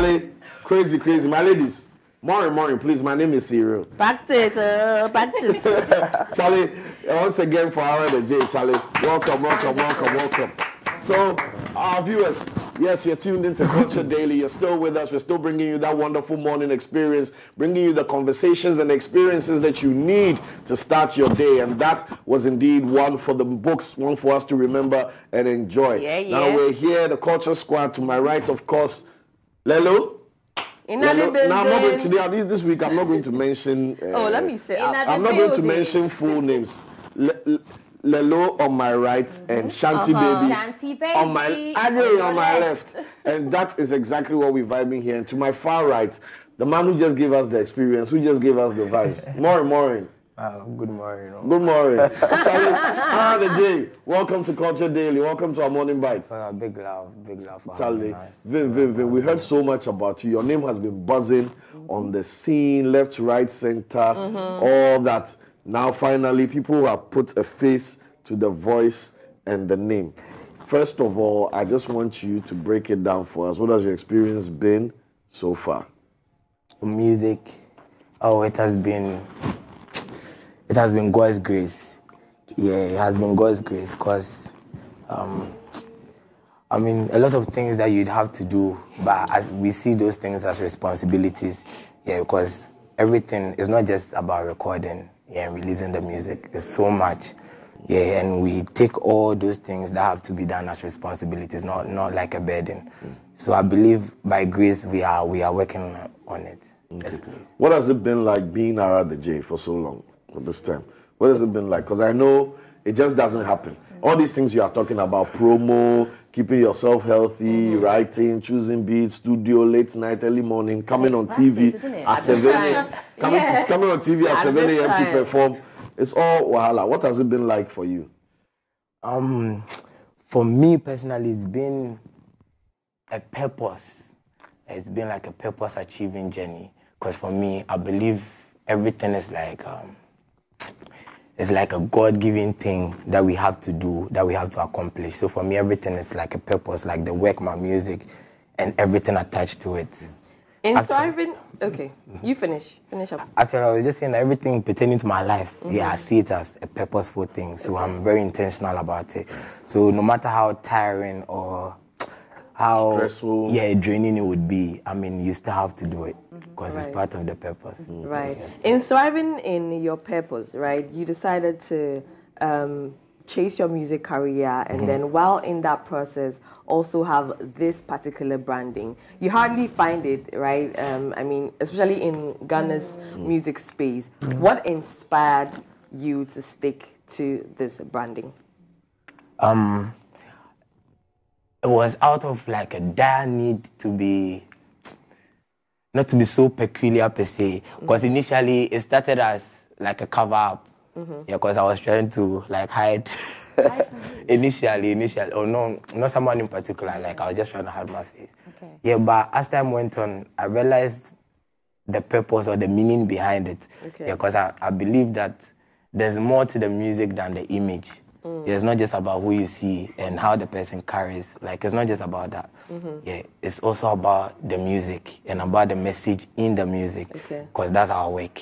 Charlie, crazy. My ladies, morning, please. My name is Cyril. Practice. Charlie, once again for AraTheJay, Charlie, welcome. So, our viewers, yes, you're tuned into Culture Daily. You're still with us. We're still bringing you that wonderful morning experience, bringing you the conversations and experiences that you need to start your day. And that was indeed one for the books, one for us to remember and enjoy. Now we're here, the Culture Squad. To my right, of course, Lelo. Now, I'm not going to this week. I'm not going to mention. Let me say. I'm not going to mention full names. Lelo on my right and Shanty Baby on my left, and that is exactly what we're vibing here. And to my far right, the man who just gave us the experience, who just gave us the vibes. Morning. Good morning. Good morning. AraTheJay, welcome to Culture Daily. Welcome to our morning bite. Big love for Charlie. Vin, we heard so much about you. Your name has been buzzing on the scene, left, right, center, all that. Now, finally, people have put a face to the voice and the name. First of all, I just want you to break it down for us. What has your experience been so far? Music, it has been God's grace. Yeah, it has been God's grace because, a lot of things that you'd have to do, but as we see those things as responsibilities, because everything is not just about recording. And releasing the music. There's so much. And we take all those things that have to be done as responsibilities, not like a burden. So I believe by grace we are working on it. Okay. Yes, please. What has it been like being AraTheJay for so long, for this time? What has it been like? Because I know it just doesn't happen. All these things you are talking about, promo, keeping yourself healthy, writing, choosing beats, studio, late night, early morning, coming on TV at 7 a.m. Coming on TV at 7 a.m. to perform. It's all wahala. What has it been like for you? For me personally, it's been a purpose. It's been like a purpose-achieving journey. Because for me, I believe everything is like... it's like a God-given thing that we have to do, that we have to accomplish. So for me, everything is like a purpose, like the work, my music, and everything attached to it. Okay, you finish up. Actually, I was just saying that everything pertaining to my life, I see it as a purposeful thing. So I'm very intentional about it. So no matter how tiring or how draining it would be, you still have to do it because it's part of the purpose. Right. Yes. In thriving in your purpose, right, you decided to chase your music career and then while in that process also have this particular branding. You hardly find it, right? Especially in Ghana's music space. What inspired you to stick to this branding? It was out of like a dire need to be, not to be so peculiar per se. Because initially it started as like a cover up. Because I was trying to like hide initially. Oh no, not someone in particular. Like I was just trying to hide my face. Okay. Yeah, but as time went on, I realized the purpose or the meaning behind it. Okay. Because I believe that there's more to the music than the image. It's not just about who you see and how the person carries. Like, it's not just about that. Yeah, it's also about the music and about the message in the music. Because that's our work.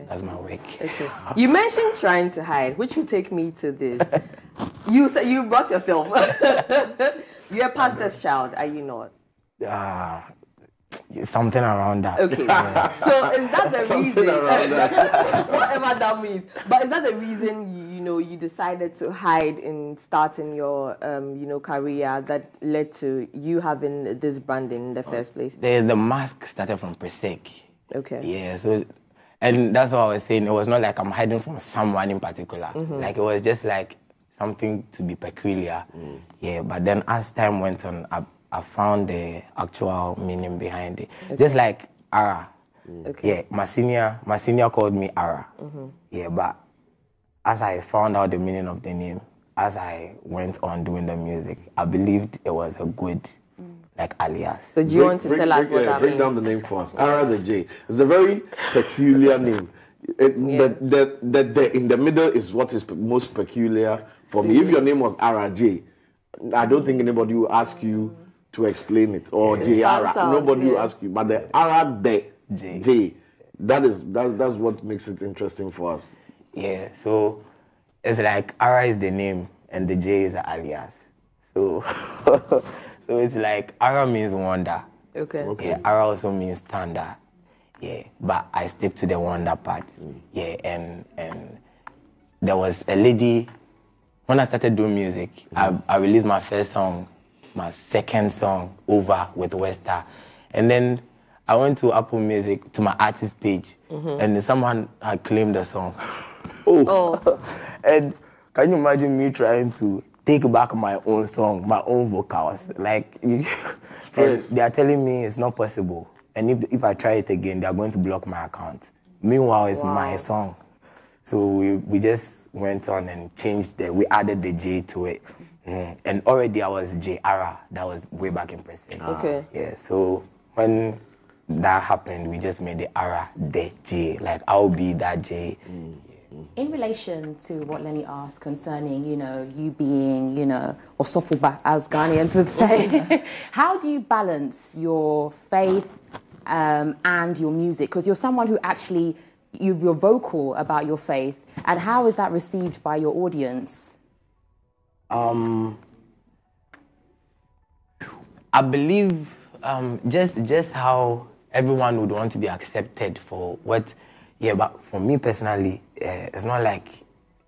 That's my work. You mentioned trying to hide, which will take me to this. You said you brought yourself. You're a pastor's child, are you not? Something around that. Okay. Yeah. So is that the reason? Whatever that means. But is that the reason you decided to hide in starting your career that led to you having this branding in the first place? The mask started from Presec. Okay. Yeah. So, and that's what I was saying. It was not like I'm hiding from someone in particular. Like it was just like something to be peculiar. Yeah. But then as time went on, I found the actual meaning behind it. Just like Ara. Yeah, my senior called me Ara. Yeah, but as I found out the meaning of the name, as I went on doing the music, I believed it was a good like alias. So do you want to tell us what that means? Break down the name for us. AraTheJay. It's a very peculiar name. The in the middle is what is most peculiar for me. If your name was AraTheJay, I don't think anybody will ask you to explain it, or J Ara. Nobody will ask you, but the AraTheJay. That's what makes it interesting for us. Yeah, so it's like Ara is the name and the J is the alias. So so it's like Ara means wonder. Okay. Yeah, Ara also means thunder. Yeah, but I stick to the wonder part. Yeah, and there was a lady when I started doing music. I released my first song, my second song, Over with Westa, and then I went to Apple Music to my artist page, and someone had claimed the song. And can you imagine me trying to take back my own song, my own vocals? Like, and they are telling me it's not possible. And if I try it again, they are going to block my account. Meanwhile, it's my song. So we just went on and changed we added the J to it. And already I was J Ara. That was way back in person. Okay. Yeah, so when that happened, we just made the AraTheJay. Like, I'll be that J. In relation to what Lenny asked concerning, you being, or softball as Ghanaians would say, how do you balance your faith and your music? Because you're someone who actually, you're vocal about your faith. And how is that received by your audience? I believe just how everyone would want to be accepted for what. Yeah, but for me personally, it's not like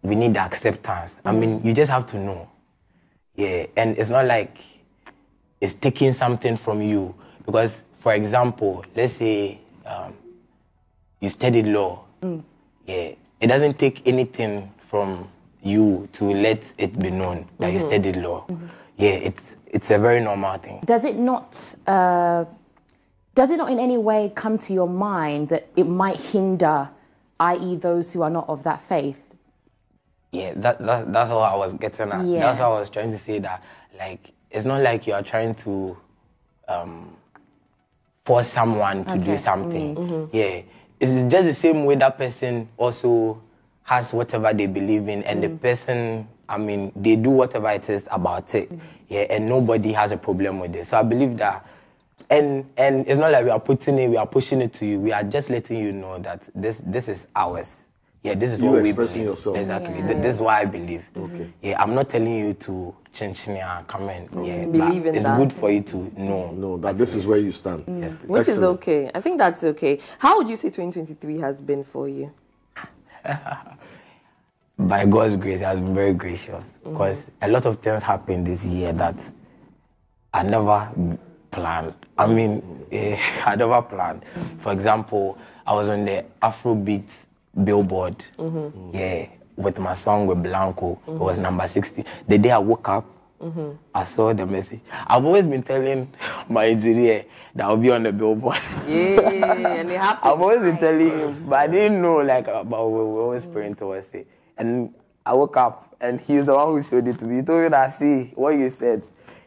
we need the acceptance. I mean, you just have to know. Yeah, and it's not like it's taking something from you. Because, for example, let's say you studied law. Yeah, it doesn't take anything from you to let it be known that you studied law. Yeah, it's a very normal thing. Does it not in any way come to your mind that it might hinder, i.e. those who are not of that faith? Yeah, that's what I was getting at. Yeah. That's what I was trying to say, that like it's not like you are trying to force someone to do something. Yeah, it's just the same way that person also has whatever they believe in, and the person, I mean, they do whatever it is about it. Yeah, and nobody has a problem with it. So I believe that. And it's not like we are pushing it to you. We are just letting you know that this is ours. Yeah, this is what we believe. Yourself. Exactly. Yeah. This is what I believe. Okay. Yeah, I'm not telling you to change and come in. Yeah, Believe in it's that. good for you to know. No, that this is where you stand. Yes, Which is Excellent. okay. I think that's okay. How would you say 2023 has been for you? By God's grace, it has been very gracious. Because a lot of things happened this year that I never planned. I mean, I never planned. For example, I was on the Afrobeat Billboard, yeah, with my song with Blanco. It was number 60. The day I woke up, I saw the message. I've always been telling my engineer that I'll be on the Billboard. Yeah, and it happened. I've always been telling him, but I didn't know about we were always praying towards it. And I woke up, and he's the one who showed it to me. He told me that, see, what you said.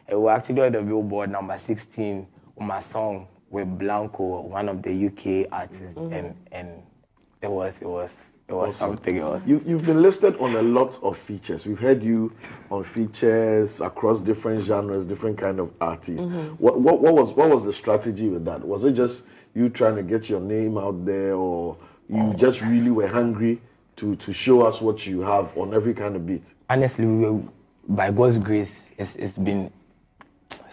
And we're actually on the Billboard number 16 with my song with Blanco, one of the UK artists, and it was something else. You've been listed on a lot of features. We've heard you on features across different genres, different kind of artists. What was the strategy with that? Was it just you trying to get your name out there, or you just really were hungry to show us what you have on every kind of beat? Honestly, by God's grace, it's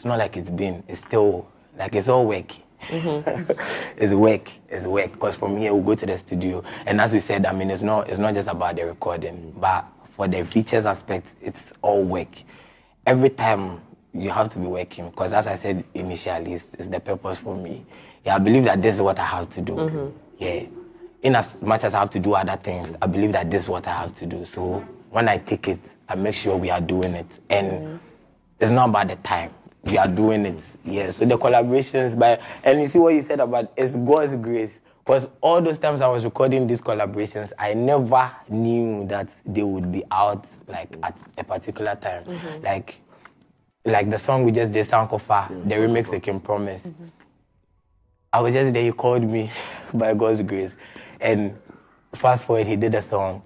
not like it's still, like it's all work. It's work. Because from here, we'll go to the studio. And as we said, I mean, it's not just about the recording, but for the features aspect, it's all work. Every time you have to be working, because as I said initially, it's the purpose for me. Yeah, I believe that this is what I have to do. Yeah. In as much as I have to do other things, I believe that this is what I have to do. So when I take it, I make sure we are doing it. And it's not about the time. We are doing it. Yeah. So the collaborations, and you see what you said about it's God's grace. Because all those times I was recording these collaborations, I never knew that they would be out like at a particular time. Like the song we just did, Sankofa, the remix with Kim Promise. I was just there, he called me by God's grace. And fast forward, he did the song.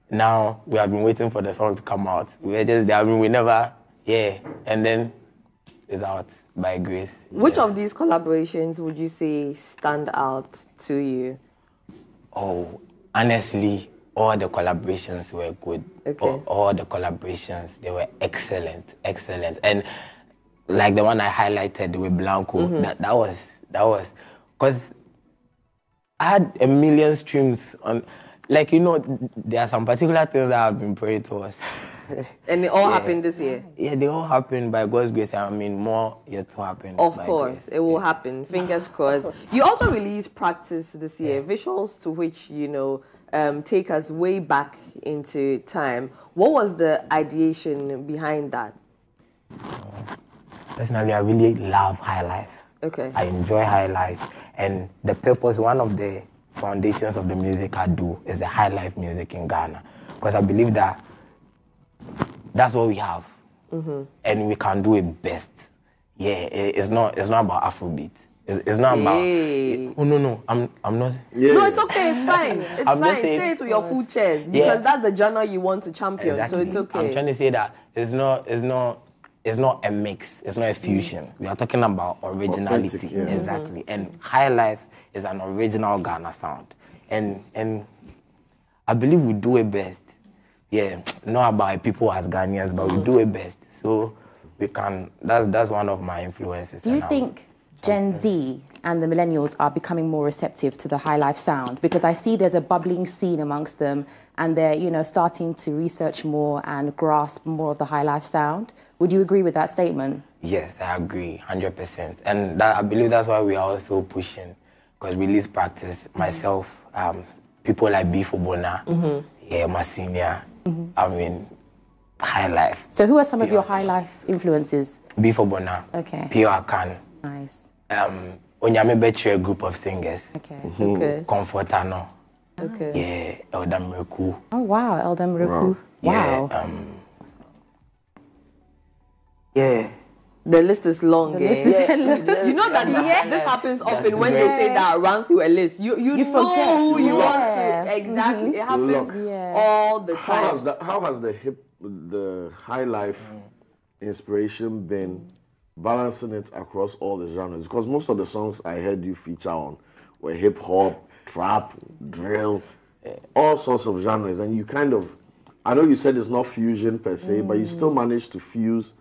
Now we have been waiting for the song to come out. We were just there, I mean, we never, yeah. And then is out by grace. Which of these collaborations would you say stand out to you? Oh, honestly, all the collaborations were good. Okay. All the collaborations, they were excellent. And like the one I highlighted with Blanco, that was, because I had a million streams on, like, you know, there are some particular things that have been prayed to us. And it all happened this year? Yeah, they all happened by God's grace. I mean, more yet to happen. Of course, it will happen. Fingers crossed. You also released Practice this year, visuals to which, you know, take us way back into time. What was the ideation behind that? Personally, I really love high life. Okay. I enjoy high life. And the purpose, one of the foundations of the music I do is the high life music in Ghana. Because I believe that that's what we have. And we can do it best. Yeah, it's not about Afrobeat. It's not about. No. I'm not. Yeah. No, it's okay. It's fine. It's I'm fine. just saying, say it with your full chest because that's the genre you want to champion. Exactly. So it's okay. I'm trying to say that it's not a mix. It's not a fusion. We are talking about originality. Authentic, yeah. Exactly. And high life is an original Ghana sound. And I believe we do it best. Yeah, not about people as Ghanaians, but we do it best. So we can. That's one of my influences. Do you think Gen Z and the millennials are becoming more receptive to the high life sound? Because I see there's a bubbling scene amongst them, and they're, you know, starting to research more and grasp more of the high life sound. Would you agree with that statement? Yes, I agree, 100%. And I believe that's why we are also pushing, because release Practice, myself, people like B Fobona, yeah, my senior. I mean, high life. So who are some of your high life influences? B Fobona. Okay. Pio Akan. Nice. Onyame Betre group of singers. Okay. Okay. Comfortano. Okay. Yeah, Eldam Reku. Oh wow, Eldam Reku. Wow. Yeah. The list is long. The list is endless. You know that this happens often when they say that run through a list. You know forget. who you want Yeah. to. Exactly. It happens Yeah. all the How time. has the high life inspiration been balancing it across all the genres? Because most of the songs I heard you feature on were hip hop, trap, drill, all sorts of genres, and you kind of, I know you said it's not fusion per se, but you still managed to fuse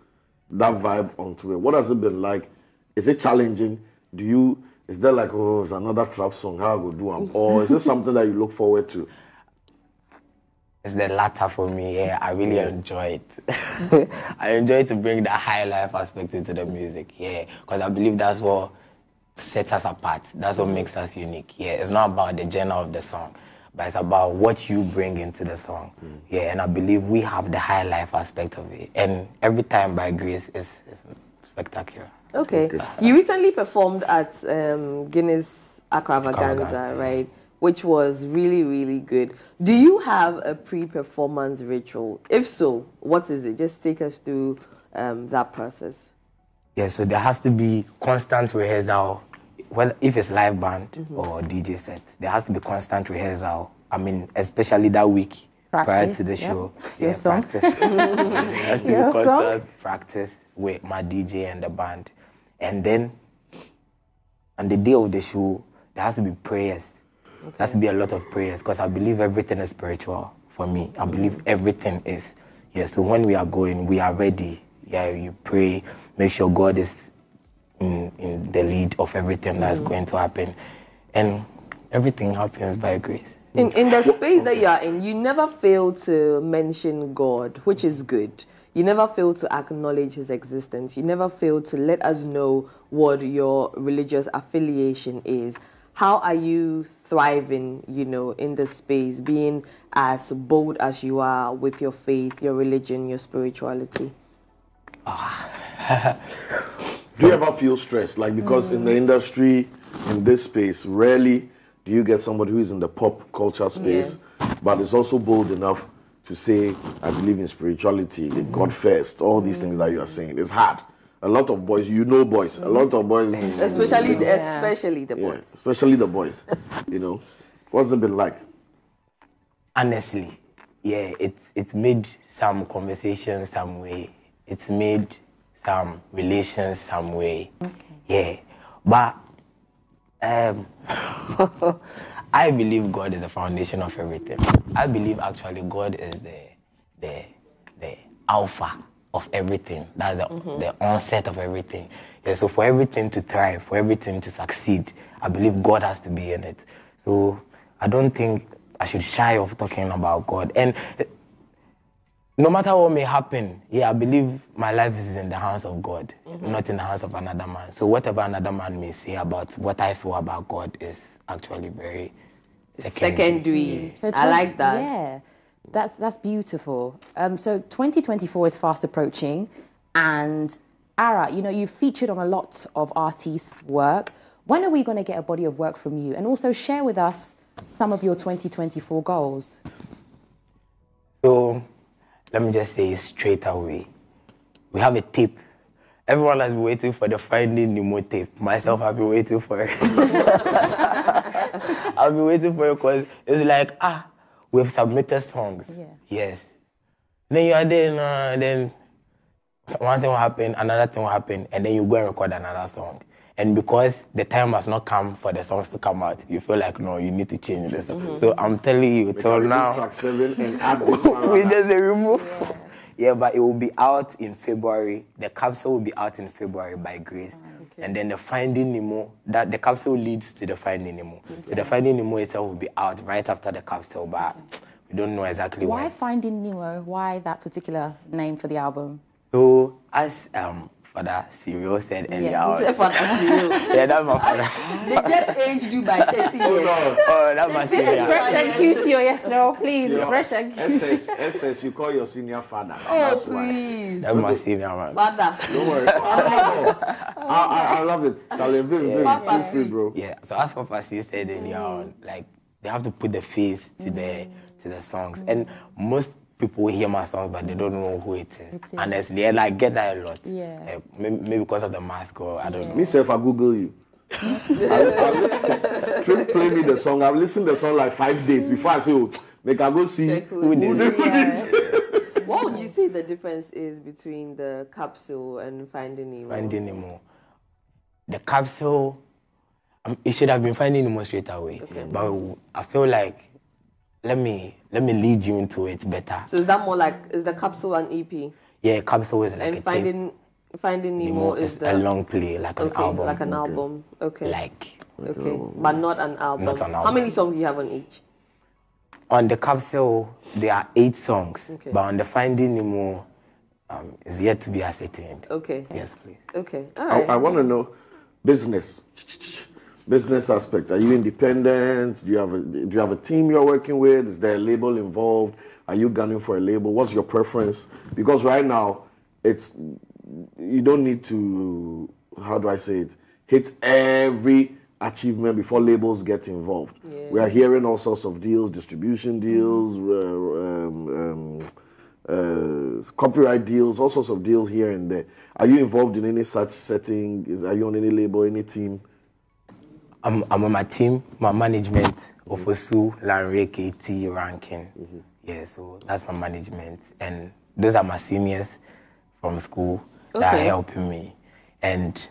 that vibe onto it. What has it been like? Is it challenging? Is there like, oh, it's another trap song, how I go do them? Or is this something that you look forward to? It's the latter for me. Yeah, I really enjoy it. I enjoy to bring the high life aspect into the music. Yeah, because I believe that's what sets us apart. That's what makes us unique. Yeah, it's not about the genre of the song, but it's about what you bring into the song. Yeah, and I believe we have the high life aspect of it. And every time by grace is spectacular. Okay. You recently performed at Guinness Aquavaganza, right? Which was really, really good. Do you have a pre-performance ritual? If so, what is it? Just take us through that process. Yeah, so there has to be constant rehearsal. Well, if it's live band or DJ set, there has to be constant rehearsal. I mean, especially that week prior to the show. Your song. Practice. There has to be constant practice with my DJ and the band. And then on the day of the show, there has to be prayers. There has to be a lot of prayers because I believe everything is spiritual for me. I believe everything is. Yeah, so when we are going, we are ready. Yeah, you pray, make sure God is in the lead of everything that's going to happen. And everything happens by grace. In the space that you are in, you never fail to mention God, which is good. You never fail to acknowledge his existence. You never fail to let us know what your religious affiliation is. How are you thriving, in this space, being as bold as you are with your faith, your religion, your spirituality? Do you ever feel stressed? Like, because in the industry, in this space, rarely do you get somebody who is in the pop culture space, but is also bold enough to say, I believe in spirituality, in God first, all these things that you are saying. It's hard. A lot of boys, boys, a lot of boys. Especially the boys. Especially the boys, What's it been like? Honestly, yeah, it's made some conversations some way. It's made some relations some way. Yeah, but I believe God is the foundation of everything. I believe actually God is the alpha of everything. That's the onset of everything. Yeah, so for everything to thrive, for everything to succeed, I believe God has to be in it. So I don't think I should shy of talking about God. And no matter what may happen, I believe my life is in the hands of God, not in the hands of another man. So whatever another man may say about what I feel about God is actually very secondary. So I like that. Yeah, that's beautiful. So 2024 is fast approaching, and Ara, you've featured on a lot of artists' work. When are we going to get a body of work from you? And also share with us some of your 2024 goals. So let me just say straight away, we have a tape. Everyone has been waiting for the Finding Nemo tape. Myself, I've been waiting for it. I've been waiting for it because it's like, we've submitted songs. Yeah. Yes. Then you are there, then one thing will happen, another thing will happen, and then you go and record another song. And because the time has not come for the songs to come out, you feel like, no, you need to change this. So I'm telling you, till now, track 7 and add this one. we just remove. Yeah, but it will be out in February. The capsule will be out in February by grace. Okay. And then the Finding Nemo, the capsule leads to the Finding Nemo. Okay. So the Finding Nemo itself will be out right after the capsule, but we don't know exactly when. Why Finding Nemo? Why that particular name for the album? So as Father Cyril said earlier on. Father Cyril. Yeah, that's my father. They just aged you by 30 years. Oh, that's my senior. Fresh and cute, yes, no, please. Fresh and cute. SS, you call your senior father. Oh, please. That's my senior, man. Father. Don't worry. I love it. Charlie, very free, bro. Yeah, so as Papa C said earlier on, like, they have to put the face to the songs. And most people hear my songs, but they don't know who it is. Honestly, and I get that a lot. Yeah. Maybe because of the mask, or I don't know. Myself, I Google you. I listen. Trip play me the song. I've listened to the song like 5 days before I say, make I go see who this. What would you say the difference is between the capsule and Finding Nemo? Finding Nemo. The capsule, it should have been Finding Nemo straight away. Okay. But I feel like, let me lead you into it better. So is that more like, is the capsule an EP? Yeah, capsule is like and Finding Nemo is a long play, like an album. Like an album. Okay. Okay. But not an album. Not an album. How many songs do you have on each? On the capsule, there are 8 songs. Okay. But on the Finding Nemo, is yet to be ascertained. Okay. Yes, please. Okay. All right. I want to know business aspect. Are you independent? Do you have a team you're working with? Is there a label involved? Are you gunning for a label? What's your preference? Because right now, you don't need to, how do I say it, hit every achievement before labels get involved. Yeah. We are hearing all sorts of deals, distribution deals, copyright deals, all sorts of deals here and there. Are you involved in any such setting? Are you on any label, any team? I'm on my team, my management, Ofosu, Lanre, KT, Rankin. Yeah, so that's my management. And those are my seniors from school that are helping me. And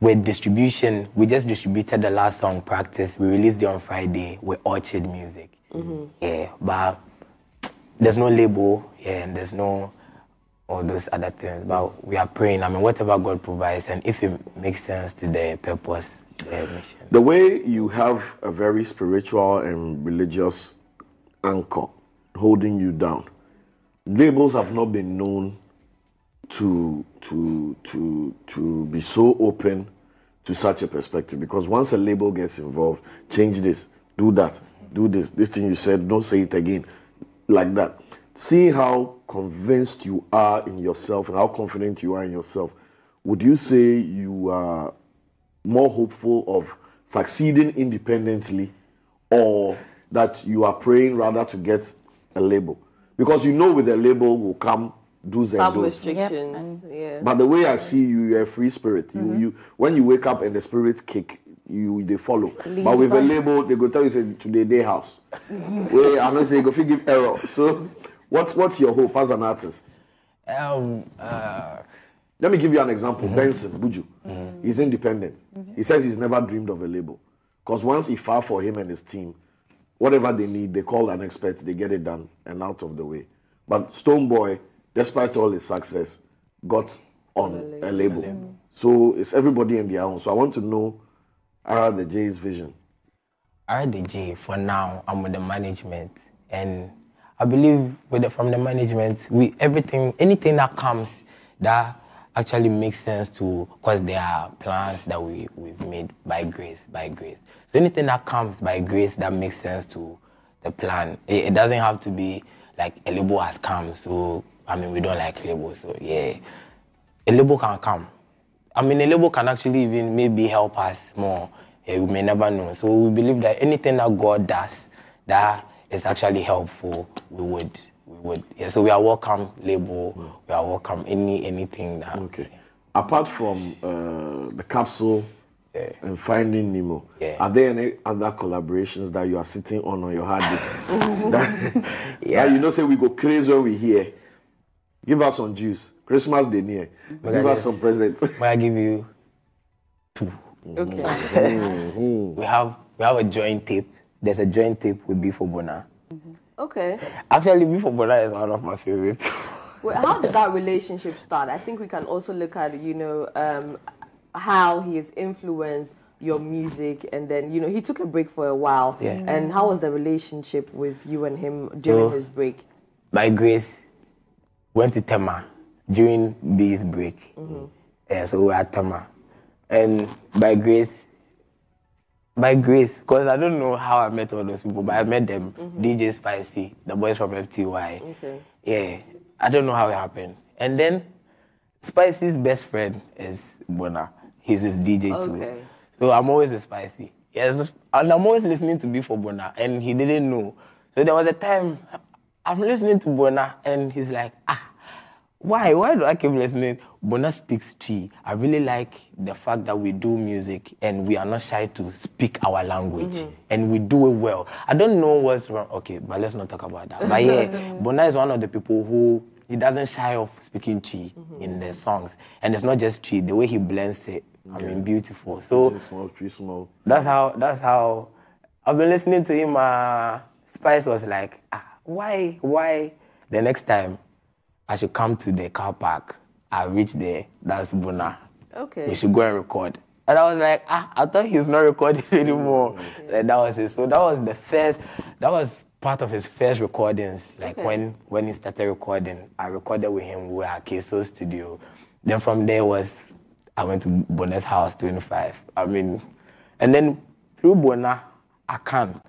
with distribution, we just distributed the last song, Practice. We released it on Friday with Orchard Music. Yeah, but there's no label, and there's no all those other things. But we are praying, whatever God provides, and if it makes sense to the purpose, the way you have a very spiritual and religious anchor holding you down, labels have not been known to be so open to such a perspective, because once a label gets involved, change this, do that, do this thing you said, don't say it again, like that. See how convinced you are in yourself and how confident you are in yourself. Would you say you are more hopeful of succeeding independently, or that you are praying rather to get a label? Because with a label will come do's and don'ts. Some restrictions, But the way I see you, you're a free spirit. You when you wake up and the spirit kick, they follow. But with a label, they go tell you, say, today day house. Where I'm not saying go give error. So what's your hope as an artist? Let me give you an example. Benson Buju, he's independent. He says he's never dreamed of a label. Because once he filed for him and his team, whatever they need, they call an expert, they get it done and out of the way. But Stonebwoy, despite all his success, got on a label. So it's everybody in their own. So I want to know AraTheJay's vision. AraTheJay, for now, I'm with the management. And I believe from the management, anything that comes that actually makes sense to, because there are plans that we've made by grace. So anything that comes by grace that makes sense to the plan, it doesn't have to be like a label has come. So, we don't like labels. So, yeah, a label can come. A label can actually even maybe help us more. We may never know. So we believe that anything that God does that is actually helpful, we would. Yeah, so we are welcome label. We are welcome anything that. Okay. Apart from the capsule and Finding Nemo, are there any other collaborations that you are sitting on your hard disk? that say we go crazy when we hear. Give us some juice. Christmas Day near. Give us some presents. I give you 2. Okay. We have a joint tape. There's a joint tape with Before Bona. Okay. Actually, Before Bona is one of my favorite. Well, how did that relationship start? I think we can also look at, how he has influenced your music, and then, he took a break for a while. Yeah. And how was the relationship with you and him during his break? By grace, went to Tema during B's break. So we were at Tema. And by grace, because I don't know how I met all those people, but I met them, DJ Spicy, the boys from FTY. Okay. Yeah, I don't know how it happened. And then Spicy's best friend is Bona. He's his DJ too. So I'm always with Spicy. Yes, and I'm always listening to Before Bona, and he didn't know. So there was a time I'm listening to Bona, and he's like, why do I keep listening? Bona speaks Twi. I really like the fact that we do music and we are not shy to speak our language, and we do it well. I don't know what's wrong. Okay, but let's not talk about that. But yeah, Bona is one of the people who he doesn't shy of speaking Twi in the songs, and it's not just Twi. The way he blends it, beautiful. So small. That's how I've been listening to him. Spice was like, why? The next time I should come to the car park. I reach there. That's Bona. Okay. We should go and record. And I was like, I thought he's not recording anymore. Like, that was it. So that was part of his first recordings. Like when he started recording, I recorded with him. We were at Queso Studio. Then from there I went to Bona's house, 25. And then through Bona, Akan.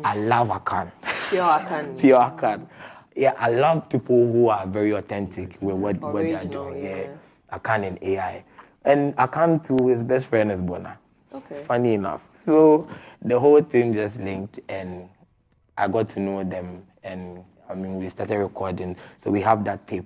I love Akan. Pure Akan. Pure Akan. Yeah, I love people who are very authentic with what they are doing. Yeah, Akan and AI. And Akan too, his best friend is Bona. Okay. Funny enough. So the whole thing just linked, and I got to know them, and we started recording. So we have that tape.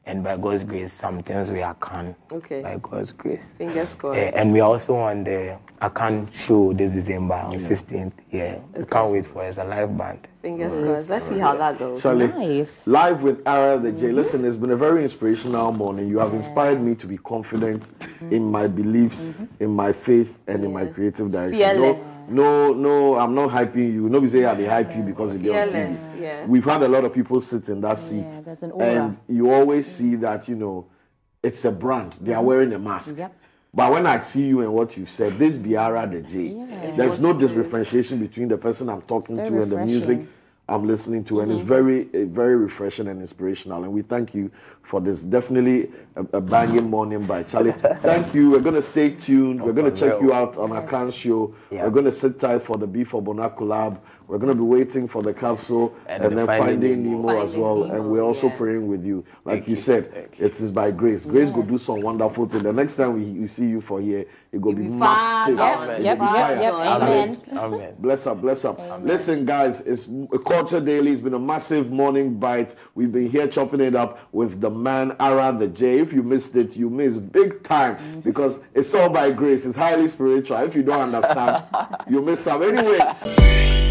And by God's grace, some things we Akan. Okay. By God's grace. Fingers crossed. And we also on the Akan show this December on 16th. Yeah. We can't wait for it. It's a live band. Fingers crossed. Let's see how that goes. Charlie, Nice. live with AraTheJay. Listen, it's been a very inspirational morning. You have inspired me to be confident in my beliefs, in my faith, and in my creative direction. Fearless. No, I'm not hyping you. Nobody say they hype you because it's on TV. Yeah. We've had a lot of people sit in that seat. Yeah, there's an aura. And you always see that, it's a brand. They are wearing a mask. Yep. But when I see you and what you said, this be AraTheJay. Yeah. There's no differentiation between the person I'm talking to and the music I'm listening to, and it's very, very refreshing and inspirational. And we thank you for this. Definitely a banging morning by Charlie. Thank you. We're going to stay tuned. We're going to check you out on our Cannes show. Yeah. We're going to sit tight for the Before Bona collab. We're going to be waiting for the capsule and then Finding Nemo as well. And we're also praying with you. Like you said, it is by grace. Grace will do some wonderful thing. The next time we see you for here, it will be massive. Yep. Amen. Bless up. Listen, guys, it's a Culture Daily. It's been a massive morning bite. We've been here chopping it up with the man AraTheJay. If you missed it, you missed big time because it's all by grace. It's highly spiritual. If you don't understand, you miss some. Anyway.